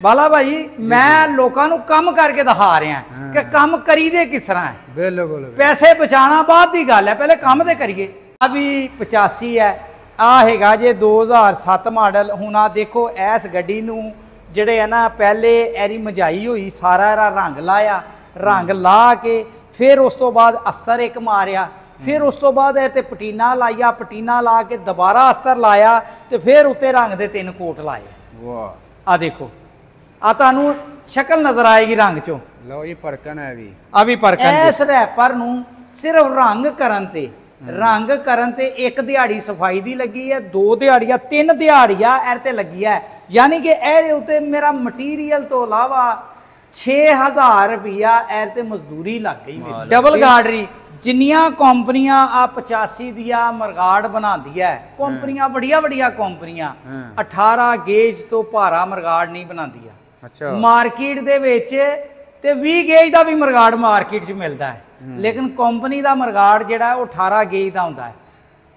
बाला भाई मैं लोगों कम करके दिखा रहा कि कम करीदे किस तरह है। बिल्कुल पैसे बचाना बाद की गल है, पहले कम तो करिए। अभी 85 है, आ हैगा जे 2007 मॉडल। हुण आ देखो इस गड्डी नूं जिहड़े है ना पहले एरी मझाई हुई, सारा एरा रंग लाया, रंग ला के फिर उस तो बाद अस्तर एक मारिया, फिर उस तो बाद इत्ते पटीना लाइया, पटीना ला के दोबारा अस्तर लाया तो फिर उत्ते रंग दे 3 कोट लाए। वाह, आ देखो आ तानू शक्ल नजर आएगी रंग चो। लो ये परकन है भी अभी परकन इस रैपर नू सिर्फ रंग करन ते एक दिहाड़ी सफाई दी लगी है, 2 दिहाड़ियां 3 दिहाड़ियां एर ते लगी है। यानी कि एर उत्ते मेरा मटीरियल तो अलावा 6000 रुपया एर ते मजदूरी लग गई। डबल गार्डरी जिन्नियां कंपनियां आ 85 दिया मरगाड़ बनांदी है, कंपनियां बड़िया बड़िया कंपनियां 18 गेज तो भारा मरगाड़ नहीं बनांदी है। अच्छा, मार्केट दे विच ते 20 गेज का भी मरगाड़ मार्केट च मिलता है, लेकिन कंपनी का मरगाड़ जिहड़ा वो 18 गेज का हुंदा है।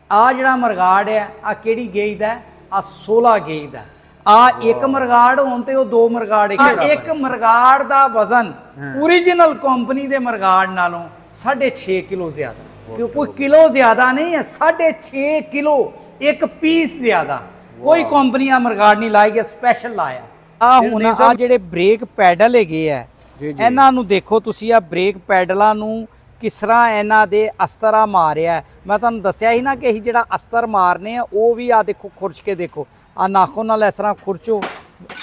आ जिहड़ा मरगाड़ है आ किहड़ी गेज दा है? आ 16 गेज दा। आ एक मरगाड़ होण ते वो 2 मरगाड़ एक मरगाड़ दा वजन ओरिजिनल कंपनी दे मरगाड़ नालों 6.5 किलो ज्यादा, क्यों कोई किलो ज्यादा नहीं है, 6.5 किलो एक पीस ज्यादा। कोई कंपनी आ मरगाड़ नहीं लाई गया, स्पेशल लाया। आ हुण आ जिहड़े ब्रेक पैडल हैगे आ, इन्हां नूं देखो तुसीं, आ ब्रेक पैडलां नूं किस तरह इन्हां दे अस्तर मारिया। मैं तुहानूं दस्सिया ही ना कि असीं जिहड़ा अस्तर मारने आ वो भी आ देखो खुरच के देखो, आ नाखून नाल इस तरह खुरचो,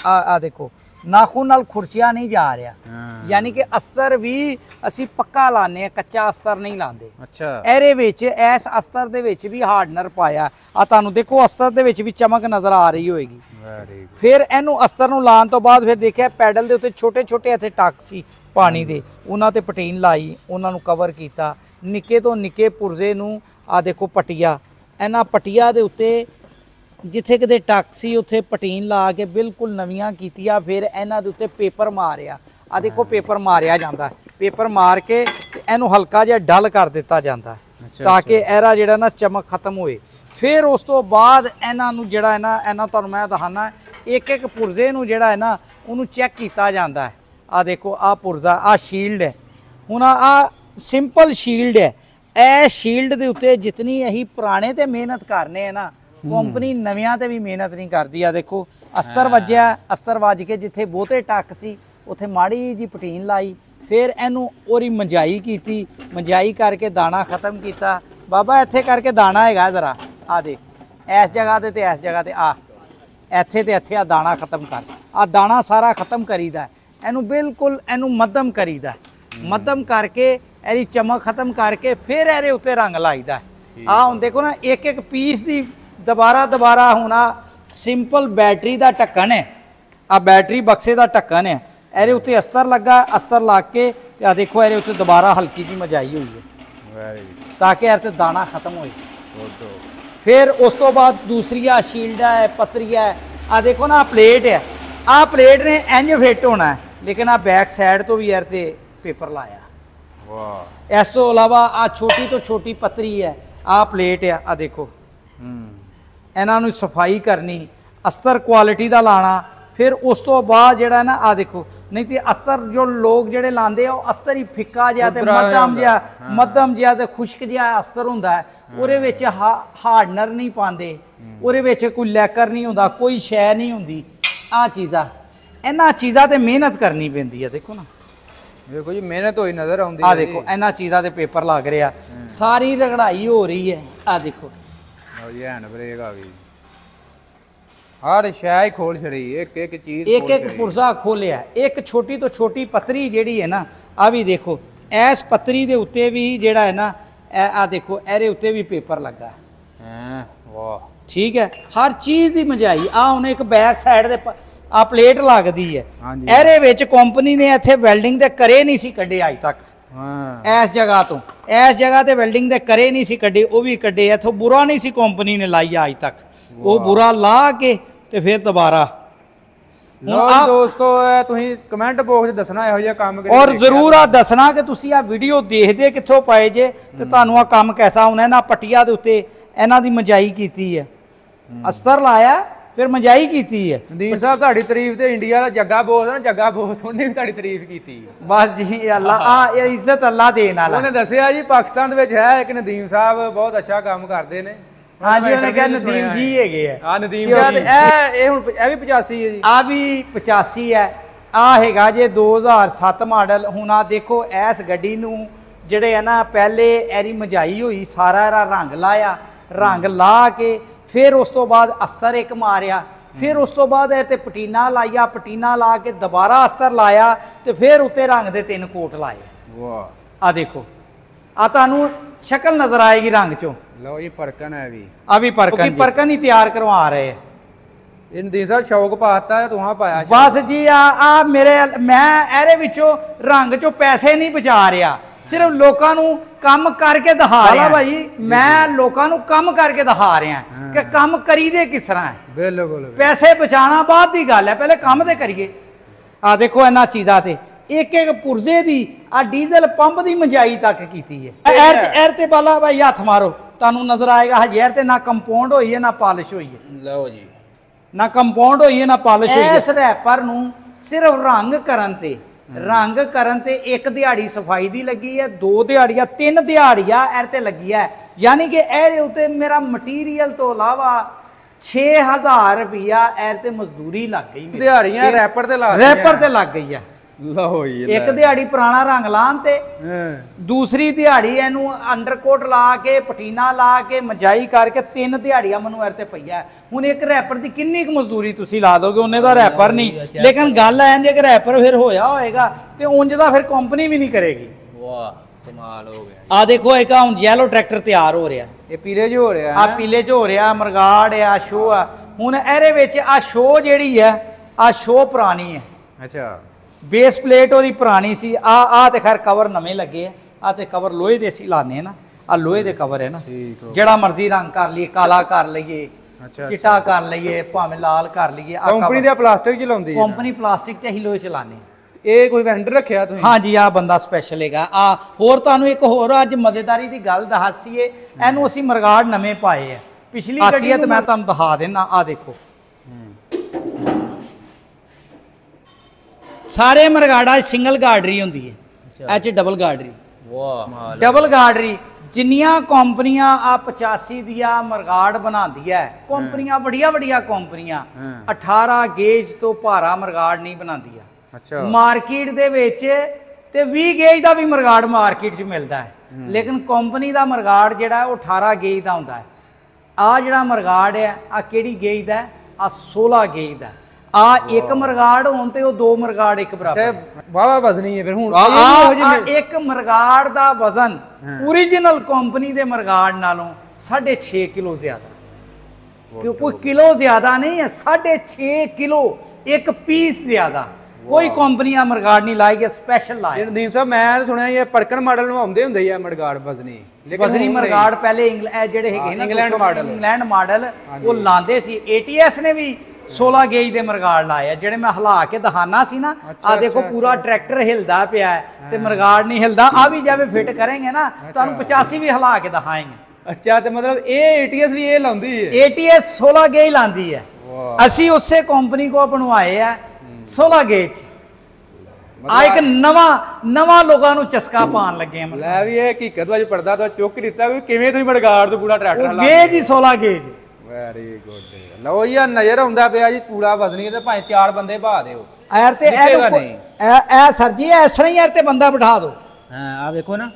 आ देखो नाखून नाल खुरचिया नहीं जा रहा। यानी कि अस्तर भी असी पक्का लाने, कच्चा अस्तर नहीं लाते। अच्छा, एरे विच इस अस्तर दे विच भी हार्डनर पाया। आ तुहानूं देखो अस्तर दे विच भी चमक नज़र आ रही होएगी। फिर इनू अस्तर नूं लाउण तो बाद फिर देखिया पैडल दे उत्ते छोटे छोटे इत्थे टक सी पानी दे, उन्हां ते पटीन लाई, उन्हां नूं कवर कीता। निक्के तो निक्के पुरजे नूं आ देखो पटिया, इन्हां पटिया दे उत्ते जिथे किते टक सी उत्थे पटीन ला के बिल्कुल नवीआं कीतियां। फिर इन्हां दे उत्ते पेपर मारिया, आ देखो पेपर मारिया जांदा है, पेपर मार के इनू हल्का जिहा डल कर दिता जांदा है ताकि एरा जिहड़ा ना चमक खत्म होए। फिर उस तो बाद इन्हां नूं जिहड़ा है ना, इन्हां तुहानूं मैं दखाना एक एक पुरजे नूं जिहड़ा है ना उहनूं चैक कीता जांदा है। आ देखो आ पुरजा, आ शील्ड है, हुण आ सिंपल शील्ड है। ए शील्ड दे उत्ते जितनी असीं पुराने ते मेहनत करने है ना, कंपनी नवियां ते भी मेहनत नहीं करती। आ देखो अस्तर वज्जिया, अस्तर वज के जिथे बहुते टक सी उत्थे माड़ी जी पटीन लाई, फिर इनू ओरी मंजाई की, मंजाई करके दाना खत्म किया। बाबा इत्थे करके दाना हैगा जरा, आ दे इस जगह ते इस जगह ते आ इत्थे ते इत्थे आ दाना खत्म कर, आ दाना सारा खत्म करीदा। इनू बिल्कुल इनू मध्यम करीदा, मध्यम करके एरी चमक खत्म करके फिर एरे उत्ते रंग लाईदा। आ हुण देखो ना एक एक पीस दी दोबारा होना। सिंपल बैटरी का ढक्कन है, आ बैटरी बक्से का ढक्कन है, एरे उत्ते अस्तर लगा, अस्तर ला के आ देखो एरे उत्ते दोबारा हल्की जी मजाई हुई है ताकि एर ते दाना खत्म होए। फिर उस तो बाद दूसरी आ शील्ड है, पतरी है। आ देखो ना प्लेट है, आ प्लेट ने इंज फिट होना है, लेकिन आ बैक साइड तो भी एर ते पेपर लाया। वाह, इस तो अलावा आ छोटी तो छोटी पतरी है, आ प्लेट है। आ देखो इन्हां नूं सफाई करनी, अस्तर क्वालिटी का लाना। फिर उस तो बाद जिहड़ा ना आ देखो, नहीं तो अस्तर जो लोग जिहड़े लांदे आ अस्तर ही फिक्का जिहा ते मध्यम जिहा ते खुश्क जिहा अस्तर हुंदा है, उहदे विच हार्डनर नहीं पांदे, उहदे विच कोई लैकर नहीं हुंदा, कोई शै नहीं हुंदी। आ चीज़ां इन्हां चीज़ां ते मेहनत करनी पैंदी है। देखो ना, देखो जी मेहनत होई नज़र आउंदी आ देखो इन्हां चीज़ां ते पेपर लग रहा, सारी रगड़ाई हो रही है। आ देखो हैंड ब्रेक आ गई, हर शै खोल छड़ी, एक एक चीज एक एक पुरजा खोलिया। एक छोटी तो छोटी पतरी जिहड़ी है ना, आ भी देखो इस पतरी दे उत्ते भी जिहड़ा है ना, आ देखो एरे उत्ते भी पेपर लगा है। वाह, ठीक है, हर चीज़ की मजाई। आ हुण एक बैक साइड दे आ प्लेट लगदी है, एरे विच कंपनी ने इत्थे वेल्डिंग दे करे नहीं सी कड्डे अज तक। इस जगह तो इस जगह ते वेल्डिंग दे करे नहीं सी कड्डे, वो भी कड्डे इत्थों बुरा नहीं सी कंपनी ने लाई अज तक, वो बुरा ला के ते फिर दोबारा। दोस्तों तुसीं कमेंट बॉक्स दसना इहो जिहा काम, और जरूर आ दसना कि तुसीं आ वीडियो देखदे कित्थों पाए जे ते तुहानूं आ काम कैसा होना। इन्हां पट्टिया दे उत्ते इन्हां दी मजाई कीती है, अस्तर लाया, ਫਿਰ ਮਜਾਈ ਕੀਤੀ ਹੈ। ਨਦੀਮ ਸਾਹਿਬ ਤੁਹਾਡੀ ਤਾਰੀਫ ਤੇ ਇੰਡੀਆ ਦਾ ਜੱਗਾ ਬੋਸ ਨਾ, ਜੱਗਾ ਬੋਸ ਉਹਨੇ ਵੀ ਤੁਹਾਡੀ ਤਾਰੀਫ ਕੀਤੀ। ਬਸ ਜੀ ਅੱਲਾ ਇਹ ਇੱਜ਼ਤ ਅੱਲਾ ਦੇਣ ਵਾਲਾ। ਉਹਨੇ ਦੱਸਿਆ ਜੀ ਪਾਕਿਸਤਾਨ ਦੇ ਵਿੱਚ ਹੈ ਇੱਕ ਨਦੀਮ ਸਾਹਿਬ ਬਹੁਤ ਅੱਛਾ ਕੰਮ ਕਰਦੇ ਨੇ। ਹਾਂਜੀ ਉਹਨੇ ਕਿਹਾ ਨਦੀਮ ਜੀ ਹੈਗੇ ਆ। ਹਾਂ ਨਦੀਮ ਸਾਹਿਬ ਇਹ ਹੁਣ ਇਹ ਵੀ 85 ਹੈ ਜੀ। ਆ ਵੀ 85 ਹੈ। ਆ ਹੈਗਾ ਜੇ 2007 ਮਾਡਲ। ਹੁਣ ਆ ਦੇਖੋ ਇਸ ਗੱਡੀ ਨੂੰ ਜਿਹੜੇ ਆ ਨਾ ਪਹਿਲੇ ਐਰੀ ਮਜਾਈ ਹੋਈ, ਸਾਰਾ ਇਹਦਾ ਰੰਗ ਲਾਇਆ, ਰੰਗ ਲਾ ਕੇ ਫਿਰ ਉਸ ਤੋਂ ਬਾਅਦ ਅਸਤਰ ਇੱਕ ਮਾਰਿਆ, ਫਿਰ ਉਸ ਤੋਂ ਬਾਅਦ ਇਹ ਤੇ ਪਟੀਨਾ ਲਾਇਆ, ਪਟੀਨਾ ਲਾ ਕੇ ਦੁਬਾਰਾ ਅਸਤਰ ਲਾਇਆ ਤੇ ਫਿਰ ਉੱਤੇ ਰੰਗ ਦੇ 3 ਕੋਟ ਲਾਏ। ਵਾਹ ਆ ਦੇਖੋ ਆ ਤੁਹਾਨੂੰ ਸ਼ਕਲ ਨਜ਼ਰ ਆਏਗੀ ਰੰਗ ਚੋਂ। ਲਓ ਜੀ ਪਰਕਨ ਹੈ ਵੀ ਆ ਵੀ ਪਰਕਨ ਹੀ ਤਿਆਰ ਕਰਵਾ ਰਹੇ। ਇਹ ਨਦੀਮ ਸਾਹਿਬ ਸ਼ੌਕ ਪਾਤਾ ਤੁਹਾਂ ਪਾਇਆ ਬਸ ਜੀ ਆ ਮੇਰੇ ਮੈਂ ਇਹਦੇ ਵਿੱਚੋਂ ਰੰਗ ਚੋਂ ਪੈਸੇ ਨਹੀਂ ਬਚਾ ਰਿਹਾ, ਸਿਰਫ ਲੋਕਾਂ ਨੂੰ ਕੰਮ ਕਰਕੇ ਦਿਖਾ ਰਿਹਾ ਭਾਈ। ਮੈਂ ਲੋਕਾਂ ਨੂੰ ਕੰਮ ਕਰਕੇ ਦਿਖਾ ਰਿਹਾ ਕਿ ਕੰਮ ਕਰੀਦੇ ਕਿਸ ਤਰ੍ਹਾਂ ਹੈ। ਬਿਲਕੁਲ ਪੈਸੇ ਬਚਾਉਣਾ ਬਾਅਦ ਦੀ ਗੱਲ ਹੈ, ਪਹਿਲੇ ਕੰਮ ਤੇ ਕਰੀਏ। ਆ ਦੇਖੋ ਇਹਨਾਂ ਚੀਜ਼ਾਂ ਤੇ ਇੱਕ ਇੱਕ ਪੁਰਜ਼ੇ ਦੀ ਆ ਡੀਜ਼ਲ ਪੰਪ ਦੀ ਮਜਾਈ ਤੱਕ ਕੀਤੀ ਹੈ। ਐਰ ਤੇ ਬਾਲਾ ਭਾਈ ਹੱਥ ਮਾਰੋ ਤੁਹਾਨੂੰ ਨਜ਼ਰ ਆਏਗਾ ਹਜ਼ਰ ਤੇ ਨਾ ਕੰਪਾਊਂਡ ਹੋਈ ਹੈ ਨਾ ਪਾਲਿਸ਼ ਹੋਈ ਹੈ। ਲਓ ਜੀ ਨਾ ਕੰਪਾਊਂਡ ਹੋਈ ਹੈ ਨਾ ਪਾਲਿਸ਼ ਹੋਈ ਹੈ। ਇਸ ਰੈਪਰ ਨੂੰ ਸਿਰਫ ਰੰਗ ਕਰਨ ਤੇ ਇੱਕ ਦਿਹਾੜੀ ਸਫਾਈ ਦੀ ਲੱਗੀ ਹੈ, 2 ਦਿਹਾੜੀਆਂ 3 ਦਿਹਾੜੀਆਂ ਐਰ ਤੇ ਲੱਗੀ ਹੈ। ਯਾਨੀ ਕਿ ਇਹਦੇ ਉੱਤੇ ਮੇਰਾ ਮਟੀਰੀਅਲ ਤੋਂ ਇਲਾਵਾ 6000 ਰੁਪਇਆ ਐਰ ਤੇ ਮਜ਼ਦੂਰੀ ਲੱਗ ਗਈ। ਦਿਹਾੜੀਆਂ ਰੈਪਰ ਤੇ ਲੱਗ ਗਈ ਹੈ। ਲਓ ਜੀ ਇੱਕ ਦਿਹਾੜੀ ਪੁਰਾਣਾ ਰੰਗ ਲਾਣ ਤੇ ਦੂਸਰੀ ਦਿਹਾੜੀ ਇਹਨੂੰ ਅੰਡਰਕੋਟ ਲਾ ਕੇ ਪਟੀਨਾ ਲਾ ਕੇ ਮਜਾਈ ਕਰਕੇ 3 ਦਿਹਾੜੀਆਂ ਮੈਨੂੰ ਐਰ ਤੇ ਪਈਆ। ਹੁਣ ਇੱਕ ਰੈਪਰ ਦੀ ਕਿੰਨੀ ਕੁ ਮਜ਼ਦੂਰੀ ਤੁਸੀਂ ਲਾ ਦੋਗੇ, ਉਹਨੇ ਦਾ ਰੈਪਰ ਨਹੀਂ। ਲੇਕਿਨ ਗੱਲ ਐ ਜੇ ਕਿ ਰੈਪਰ ਫਿਰ ਹੋਇਆ ਹੋਏਗਾ ਤੇ ਉਂਝ ਦਾ ਫਿਰ ਕੰਪਨੀ ਵੀ ਨਹੀਂ ਕਰੇਗੀ। ਵਾਹ ਕਮਾਲ ਹੋ ਗਿਆ। ਆ ਦੇਖੋ ਇੱਕ ਹੁਣ ਯੈਲੋ ਟਰੈਕਟਰ ਤਿਆਰ ਹੋ ਰਿਹਾ, ਇਹ ਪੀਲੇ 'ਚ ਹੋ ਰਿਹਾ, ਆ ਪੀਲੇ 'ਚ ਹੋ ਰਿਹਾ, ਮਰਗਾੜ ਆ, ਸ਼ੋ ਆ। ਹੁਣ ਇਹਦੇ ਵਿੱਚ ਆ ਸ਼ੋ ਜਿਹੜੀ ਹੈ ਆ ਸ਼ੋ ਪੁਰਾਣੀ ਹੈ। ਅੱਛਾ ਬੇਸ ਪਲੇਟ ਉਹਦੀ ਪੁਰਾਣੀ ਸੀ। ਆ ਤੇ ਖੈਰ ਕਵਰ ਨਵੇਂ ਲੱਗੇ ਆ ਤੇ ਕਵਰ ਲੋਹੇ ਦੇ ਅਸੀਂ ਲਾਣੇ ਨਾ, ਆ ਲੋਹੇ ਦੇ ਕਵਰ ਹੈ ਨਾ। ਜਿਹੜਾ ਮਰਜ਼ੀ ਰੰਗ ਕਰ ਲਈਏ, ਕਾਲਾ ਕਰ ਲਈਏ, ਚਿੱਟਾ ਕਰ ਲਈਏ, ਭਾਵੇਂ ਲਾਲ ਕਰ ਲਈਏ। ਕੰਪਨੀ ਦਾ ਪਲਾਸਟਿਕ ਚ ਲਾਉਂਦੀ ਹੈ, ਕੰਪਨੀ ਪਲਾਸਟਿਕ ਚ ਅਸੀਂ ਲੋਹੇ ਚਲਾਣੇ। ਇਹ ਕੋਈ ਵੈਂਡਰ ਰੱਖਿਆ ਤੁਸੀਂ? ਹਾਂਜੀ ਆ ਬੰਦਾ ਸਪੈਸ਼ਲ ਹੈਗਾ। ਆ ਹੋਰ ਤੁਹਾਨੂੰ ਇੱਕ ਹੋਰ ਅੱਜ ਮਜ਼ੇਦਾਰੀ ਦੀ ਗੱਲ ਦੱਸੀਏ, ਇਹਨੂੰ ਅਸੀਂ ਮਰਗਾੜ ਨਵੇਂ ਪਾਏ ਆ। ਪਿਛਲੀ ਗੱਡੀ ਤੇ ਮੈਂ ਤੁਹਾਨੂੰ ਦਿਖਾ ਦੇਣਾ। ਆ ਦੇਖੋ ਸਾਰੇ ਮਰਗਾੜਾ ਸਿੰਗਲ ਗਾਰਡਰੀ ਹੁੰਦੀ ਹੈ, ਇਹ ਚ ਡਬਲ ਗਾਰਡਰੀ। ਵਾਹ ਡਬਲ ਗਾਰਡਰੀ ਜਿੰਨੀਆਂ ਕੰਪਨੀਆਂ ਆ 85 ਦੀਆਂ ਮਰਗਾੜ ਬਣਾਉਂਦੀਆਂ ਕੰਪਨੀਆਂ, ਵੱਡੀਆਂ ਕੰਪਨੀਆਂ 18 ਗੇਜ ਤੋਂ ਭਾਰਾ ਮਰਗਾੜ ਨਹੀਂ ਬਣਾਉਂਦੀਆਂ। ਅੱਛਾ ਮਾਰਕੀਟ ਦੇ ਵਿੱਚ ਤੇ 20 ਗੇਜ ਦਾ ਵੀ ਮਰਗਾੜ ਮਾਰਕੀਟ 'ਚ ਮਿਲਦਾ ਹੈ, ਲੇਕਿਨ ਕੰਪਨੀ ਦਾ ਮਰਗਾੜ ਜਿਹੜਾ ਉਹ 18 ਗੇਜ ਦਾ ਹੁੰਦਾ ਹੈ। ਆ ਜਿਹੜਾ ਮਰਗਾੜ ਹੈ ਆ ਕਿਹੜੀ ਗੇਜ ਦਾ? ਆ 16 ਗੇਜ ਦਾ। ਆ ਇੱਕ ਮਰਗਾੜ ਹੋਣ ਤੇ ਉਹ 2 ਮਰਗਾੜ ਇੱਕ ਬਰਾਬਰ। ਵਾਵਾ ਵਜ਼ਨੀ ਹੈ ਫਿਰ। ਹੁਣ ਇੱਕ ਮਰਗਾੜ ਦਾ ਵਜ਼ਨ ਓਰੀਜਨਲ ਕੰਪਨੀ ਦੇ ਮਰਗਾੜ ਨਾਲੋਂ 6.5 ਕਿਲੋ ਜ਼ਿਆਦਾ। ਕੋਈ ਕਿਲੋ ਜ਼ਿਆਦਾ ਨਹੀਂ ਹੈ, 6.5 ਕਿਲੋ ਇੱਕ ਪੀਸ ਜ਼ਿਆਦਾ। ਕੋਈ ਕੰਪਨੀ ਆ ਮਰਗਾੜ ਨਹੀਂ ਲਾਏਗੀ, ਸਪੈਸ਼ਲ ਲਾਏ। ਨਦੀਮ ਸਾਹਿਬ ਮੈਂ ਸੁਣਿਆ ਇਹ ਪੜਕਣ ਮਾਡਲ ਨੂੰ ਆਉਂਦੇ ਹੁੰਦੇ ਆ ਮਰਗਾੜ ਵਜ਼ਨੀ ਮਰਗਾੜ ਪਹਿਲੇ ਜਿਹੜੇ ਹੈਗੇ ਨਾ ਇੰਗਲੈਂਡ ਮਾਡਲ ਉਹ ਲਾਉਂਦੇ ਸੀ। ATS ਨੇ ਵੀ 16 ਗੇਜ ਦੇ ਮਰਗਾੜ ਲਾਏ ਆ, ਜਿਹੜੇ ਮੈਂ ਹਿਲਾ ਕੇ ਦਿਖਾਣਾ ਸੀ ਨਾ। ਆ ਦੇਖੋ ਪੂਰਾ ਟਰੈਕਟਰ ਹਿਲਦਾ ਪਿਆ ਤੇ ਮਰਗਾੜ ਨਹੀਂ ਹਿਲਦਾ। ਆ ਵੀ ਜਾਵੇ ਫਿੱਟ ਕਰਾਂਗੇ ਨਾ ਤੁਹਾਨੂੰ 85 ਵੀ ਹਿਲਾ ਕੇ ਦਿਖਾਏਂਗੇ। ਅੱਛਾ ਤੇ ਮਤਲਬ ਇਹ ATS ਵੀ ਇਹ ਲਾਉਂਦੀ ਹੈ? ATS 16 ਗੇਜ ਲਾਉਂਦੀ ਹੈ। ਅਸੀਂ ਉਸੇ ਕੰਪਨੀ ਕੋ ਬਣਵਾਏ ਆ 16 ਗੇਜ। ਆ ਇੱਕ ਨਵਾਂ ਲੋਕਾਂ ਨੂੰ ਚਸਕਾ ਪਾਉਣ ਲੱਗੇ ਆ। ਲੈ ਵੀ ਇਹ ਹਕੀਕਤ ਅੱਜ ਪਰਦਾ ਤੋਂ ਚੁੱਕ ਦਿੱਤਾ ਵੀ ਕਿਵੇਂ ਤੁਸੀਂ ਮਰਗਾੜ ਤੋਂ ਪੂਰਾ ਟਰੈਕਟਰ ਲਾ ਗੇਜ ਹੀ 16 ਗੇਜ। Very good. ਲਓ ਜੀ ਆ ਨਜ਼ਰ ਆਉਂਦਾ ਪਿਆ ਜੀ ਪੂਰਾ ਵਜ਼ਨੀ ਤੇ ਭਾਵੇਂ 4 ਬੰਦੇ ਬਹਾ ਦਿਓ ਯਾਰ ਤੇ ਇਹ ਸਰ ਜੀ ਇਸ ਤਰ੍ਹਾਂ ਹੀ ਯਾਰ ਤੇ ਬੰਦਾ ਬਿਠਾ ਦਿਓ। ਹਾਂ ਆ ਵੇਖੋ ਨਾ,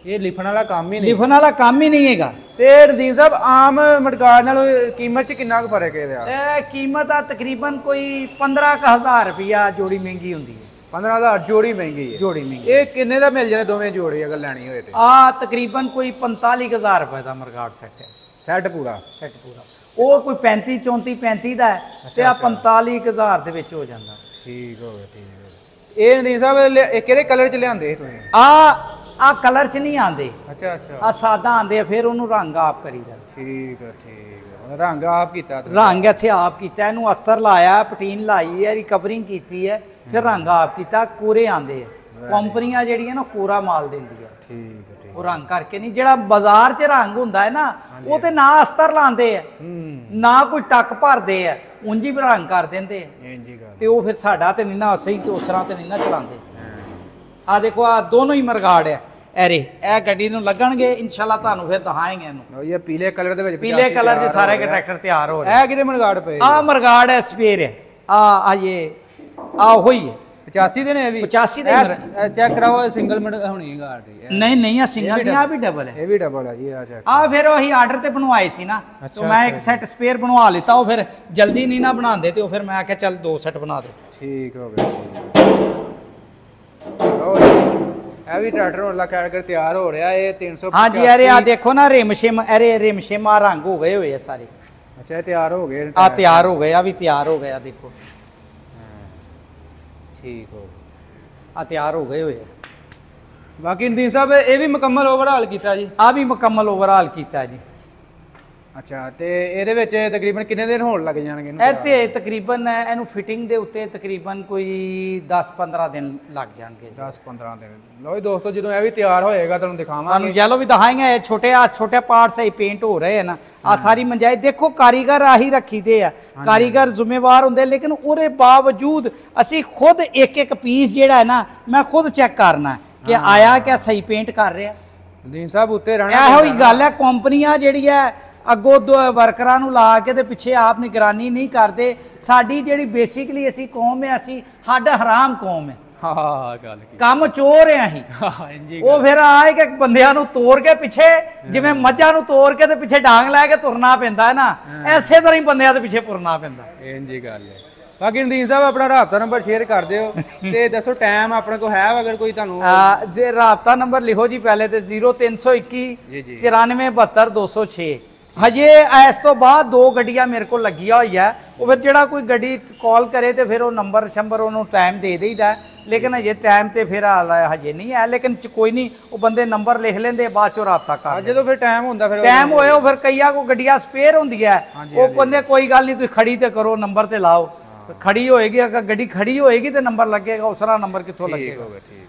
ਇਹ ਲਿਖਣ ਵਾਲਾ ਕੰਮ ਹੀ ਨਹੀਂ, ਲਿਖਣ ਵਾਲਾ ਕੰਮ ਹੀ ਨਹੀਂ ਹੈਗਾ। ਤੇ ਨਦੀਮ ਸਾਹਿਬ ਆਮ ਮਰਗਾੜ ਨਾਲੋਂ ਕੀਮਤ ਚ ਕਿੰਨਾ ਕੁ ਫਰਕ ਹੈ ਇਹਦਾ? ਇਹ ਕੀਮਤ ਆ ਤਕਰੀਬਨ ਕੋਈ 15,000 ਰੁਪਇਆ ਜੋੜੀ ਮਹਿੰਗੀ ਹੁੰਦੀ ਹੈ। 15,000 ਜੋੜੀ ਮਹਿੰਗੀ ਹੈ? ਜੋੜੀ ਮਹਿੰਗੀ। ਇਹ ਕਿੰਨੇ ਦਾ ਮਿਲ ਜਾਣੇ ਦੋਵੇਂ ਜੋੜੀ ਅਗਰ ਲੈਣੀ ਹੋਏ ਤੇ? ਆ ਤਕਰੀਬਨ ਕੋਈ 45,000 ਰੁਪਏ ਦਾ ਮਰਗਾੜ ਸੈੱਟ ਹੈ। ਸੈੱਟ ਪੂਰਾ ਉਹ ਕੋਈ 35 34 35 ਦਾ ਹੈ ਤੇ ਆ 45,000 ਦੇ ਵਿੱਚ ਹੋ ਜਾਂਦਾ। ਠੀਕ ਹੋ ਗਿਆ, ਠੀਕ ਹੋ ਗਿਆ। ਇਹ ਨਦੀਮ ਸਾਹਿਬ ਇਹ ਕਿਹੜੇ ਕਲਰ ਚ ਲਿਆਂਦੇ ਤੁਸੀਂ? ਆ ਕਲਰ ਚ ਨਹੀਂ ਆਂਦੇ। ਅੱਛਾ ਆ ਸਾਦਾ ਆਂਦੇ ਆ, ਫਿਰ ਉਹਨੂੰ ਰੰਗ ਆਪ ਕਰੀਦਾ। ਠੀਕ ਹੈ ਰੰਗ ਆਪ ਕੀਤਾ? ਰੰਗ ਇੱਥੇ ਆਪ ਕੀਤਾ, ਇਹਨੂੰ ਅਸਤਰ ਲਾਇਆ, ਪਟੀਨ ਲਾਈ ਹੈ, ਰਿਕਵਰਿੰਗ ਕੀਤੀ ਹੈ, ਫਿਰ ਰੰਗ ਆਪ ਕੀਤਾ। ਕੋਰੇ ਆਂਦੇ ਆ ਕੰਪਨੀਆਂ ਜਿਹੜੀਆਂ ਨਾ ਕੋਰਾ ਮਾਲ ਦਿੰਦੀ ਆ ਠੀਕ ਹੈ ਠੀਕ ਉਹ ਰੰਗ ਕਰਕੇ ਨਹੀਂ, ਜਿਹੜਾ ਬਾਜ਼ਾਰ 'ਚ ਰੰਗ ਹੁੰਦਾ ਹੈ ਨਾ ਉਹ ਤੇ ਨਾ ਅਸਤਰ ਲਾਉਂਦੇ ਆ ਨਾ ਕੋਈ ਟੱਕ ਭਰਦੇ ਆ, ਉਂਝ ਹੀ ਰੰਗ ਕਰ ਦਿੰਦੇ ਆ ਇੰਜ ਹੀ ਗੱਲ ਤੇ ਉਹ ਫਿਰ ਸਾਡਾ ਤੇ ਨਹੀਂ ਨਾ ਸਹੀ ਉਸ ਤਰ੍ਹਾਂ ਤੇ ਨਹੀਂ ਨਾ ਚਲਾਉਂਦੇ। ਆ ਦੇਖੋ ਆ ਦੋਨੋਂ ਹੀ ਮਰਗਾੜ ਆ ਐਰੇ, ਇਹ ਗੱਡੀ ਨੂੰ ਲੱਗਣਗੇ ਇਨਸ਼ਾੱਲਾ, ਤੁਹਾਨੂੰ ਫਿਰ ਦਿਖਾਏਂਗੇ ਇਹਨੂੰ। ਲਓ ਇਹ ਪੀਲੇ ਕਲਰ ਦੇ ਵਿੱਚ ਪੀਲੇ ਕਲਰ ਦੇ ਸਾਰੇ ਕੇ ਟਰੈਕਟਰ ਤਿਆਰ ਹੋ ਰਹੇ। ਇਹ ਕਿਤੇ ਮਰਗਾੜ ਪਏ ਆ ਮਰਗਾੜ ਹੈ ਸਪੇਅਰ ਹੈ, ਆ ਇਹ ਆ ਹੋਈ ਹੈ 85 ਦੇ ਨੇ ਇਹ ਵੀ 85 ਦੇ ਚੈੱਕ ਕਰਾਓ, ਸਿੰਗਲ ਮਿੰਟ ਹੋਣੀ ਗਾਰਡ ਨਹੀਂ ਨਹੀਂ ਆ ਸਿੰਗਲ ਨਹੀਂ, ਆ ਵੀ ਡਬਲ ਹੈ, ਇਹ ਵੀ ਡਬਲ ਹੈ ਜੀ। ਆ ਚੈੱਕ ਆ ਫਿਰ ਉਹੀ ਆਰਡਰ ਤੇ ਬਣਵਾਏ ਸੀ ਨਾ, ਤੇ ਮੈਂ ਇੱਕ ਸੈੱਟ ਸਪੇਅਰ ਬਣਵਾ ਲਿੱਤਾ, ਉਹ ਫਿਰ ਜਲਦੀ ਨਹੀਂ ਨਾ ਬਣਾਉਂਦੇ ਤੇ ਉਹ ਫਿਰ ਮੈਂ ਆਖਿਆ ਚੱਲ 2 ਸੈੱਟ ਬਣਾ ਦੇ। ਠੀਕ ਹੋ ਗਿਆ। ਲਓ ਜੀ ਇਹ ਵੀ ਟਰੈਕਟਰ ਹੁਣ ਲਾ ਕੇ ਤਿਆਰ ਹੋ ਰਿਹਾ, ਇਹ 300 ਹਾਂਜੀ ਅਰੇ ਆ ਦੇਖੋ ਨਾ ਰਿਮਸ਼ਿਮ, ਅਰੇ ਰਿਮਸ਼ਿਮ ਆ ਰੰਗ ਹੋ ਗਏ ਹੋਏ ਆ ਸਾਰੇ। ਅੱਛਾ ਇਹ ਤਿਆਰ ਹੋ ਗਏ, ਆ ਤਿਆਰ ਹੋ ਗਏ, ਆ ਵੀ ਤਿਆਰ ਹੋ ਗਿਆ ਦੇਖੋ, ਠੀਕ ਹੋ ਆ ਤਿਆਰ ਹੋ ਗਏ ਹੋਏ ਆ। ਬਾਕੀ ਨਦੀਨ ਸਾਹਿਬ ਇਹ ਵੀ ਮੁਕੰਮਲ ਓਵਰਹਾਲ ਕੀਤਾ ਜੀ? ਆ ਵੀ ਮੁਕੰਮਲ ਓਵਰਹਾਲ ਕੀਤਾ ਜੀ। ਅੱਛਾ ਤੇ ਇਹਦੇ ਵਿੱਚ ਤਕਰੀਬਨ ਕਿੰਨੇ ਦਿਨ ਹੋਣ ਲੱਗ ਜਾਣਗੇ ਇਹਨੂੰ? ਇਹ ਤੇ ਤਕਰੀਬਨ ਇਹਨੂੰ ਫਿਟਿੰਗ ਦੇ ਉੱਤੇ ਤਕਰੀਬਨ ਕੋਈ 10-15 ਦਿਨ ਲੱਗ ਜਾਣਗੇ। 10-15 ਦਿਨ। ਲਓ ਜੀ ਦੋਸਤੋ ਜਦੋਂ ਇਹ ਵੀ ਤਿਆਰ ਹੋਏਗਾ ਤੁਹਾਨੂੰ ਦਿਖਾਵਾਂਗੇ, ਤੁਹਾਨੂੰ ਯੈਲੋ ਵੀ ਦਿਖਾਏਂਗੇ। ਛੋਟੇ ਪਾਰਟਸ ਹੈ ਪੇਂਟ ਹੋ ਰਹੇ ਹੈ ਨਾ, ਆ ਸਾਰੀ ਮੰਜਾਈ ਦੇਖੋ, ਕਾਰੀਗਰ ਆਹੀ ਰੱਖੀਦੇ ਆ, ਕਾਰੀਗਰ ਜ਼ਿੰਮੇਵਾਰ ਹੁੰਦੇ, ਲੇਕਿਨ ਉਹਦੇ ਬਾਵਜੂਦ ਅਸੀਂ ਖੁਦ ਇੱਕ ਪੀਸ ਜਿਹੜਾ ਹੈ ਨਾ ਮੈਂ ਖੁਦ ਚੈੱਕ ਕਰਨਾ ਕਿ ਆਇਆ ਕਿ ਸਹੀ ਪੇਂਟ ਕਰ ਰਿਹਾ। ਨਦੀਨ ਸਾਹਿਬ ਉੱਤੇ ਰਹਿਣਾ ਇਹੋ ਹੀ ਗੱਲ ਹੈ, ਕੰਪਨੀਆਂ ਜਿਹੜੀ ਹੈ ਅੱਗੋਂ ਵਰਕਰਾਂ ਨੂੰ ਲਾ ਕੇ ਤੇ ਪਿੱਛੇ ਆਪ ਨਿਗਰਾਨੀ ਨਹੀਂ ਕਰਦੇ। ਸਾਡੀ ਜਿਹੜੀ ਬੇਸਿਕਲੀ ਅਸੀਂ ਕੌਮ ਹੈ, ਅਸੀਂ ਸਾਡਾ ਹਰਾਮ ਕੌਮ ਹੈ। ਹਾਂ ਗੱਲ ਕੀ, ਕੰਮ ਚੋਰ ਹੈ ਅਸੀਂ। ਹਾਂ ਇੰਜੀ ਉਹ ਫਿਰ ਆਏ ਕਿ ਬੰਦਿਆਂ ਨੂੰ ਤੋੜ ਕੇ ਪਿੱਛੇ, ਜਿਵੇਂ ਮੱਝਾਂ ਨੂੰ ਤੋੜ ਕੇ ਤੇ ਪਿੱਛੇ ਡਾਂਗ ਲੈ ਕੇ ਤੁਰਨਾ ਪੈਂਦਾ ਹੈ ਨਾ, ਐਸੇ ਤਰ੍ਹਾਂ ਹੀ ਬੰਦਿਆਂ ਦੇ ਪਿੱਛੇ ਤੁਰਨਾ ਪੈਂਦਾ। ਇੰਜੀ ਗੱਲ ਹੈ। ਬਾਕੀ ਨਦੀਨ ਸਾਹਿਬ ਆਪਣਾ ਰਾਬਤਾ ਨੰਬਰ ਸ਼ੇਅਰ ਕਰ ਦਿਓ ਤੇ ਦੱਸੋ ਟਾਈਮ ਆਪਣੇ ਕੋਲ ਹੈ ਅਗਰ ਕੋਈ ਤੁਹਾਨੂੰ? ਜੇ ਰਾਬਤਾ ਨੰਬਰ ਲਿਖੋ ਜੀ ਪਹਿਲੇ ਤੇ 0321 9472 206। ਹਜੇ ਇਸ ਤੋਂ ਬਾਅਦ 2 ਗੱਡੀਆਂ ਮੇਰੇ ਕੋਲ ਲੱਗੀਆਂ ਹੋਈਆਂ, ਉਹ ਫਿਰ ਜਿਹੜਾ ਕੋਈ ਗੱਡੀ ਕਾਲ ਕਰੇ ਤੇ ਫਿਰ ਉਹ ਨੰਬਰ ਉਹਨੂੰ ਟਾਈਮ ਦੇ ਦੇਈਦਾ, ਲੇਕਿਨ ਹਜੇ ਟਾਈਮ ਤੇ ਫਿਰ ਹਜੇ ਨਹੀਂ ਹੈ, ਲੇਕਿਨ ਕੋਈ ਨਹੀਂ, ਉਹ ਬੰਦੇ ਨੰਬਰ ਲਿਖ ਲੈਂਦੇ, ਬਾਅਦ ਚੋਂ ਰਾਬਤਾ ਕਰ ਜਦੋਂ ਫਿਰ ਟਾਈਮ ਹੁੰਦਾ, ਫਿਰ ਟਾਈਮ ਹੋਏ ਉਹ ਫਿਰ ਕਈਆਂ ਕੋ ਗੱਡੀਆਂ ਸਪੇਅਰ ਹੁੰਦੀਆਂ, ਉਹ ਕਹਿੰਦੇ ਕੋਈ ਗੱਲ ਨਹੀਂ ਤੁਸੀਂ ਖੜੀ ਤੇ ਕਰੋ, ਨੰਬਰ ਤੇ ਲਾਓ, ਖੜੀ ਹੋਏਗੀ, ਅਗਰ ਗੱਡੀ ਖੜੀ ਹੋਏਗੀ ਤੇ ਨੰਬਰ ਲੱਗੇਗਾ, ਉਸ ਤਰ੍ਹਾਂ ਨੰਬਰ ਕਿੱਥੋਂ ਲੱਗੇਗਾ। ਠੀਕ।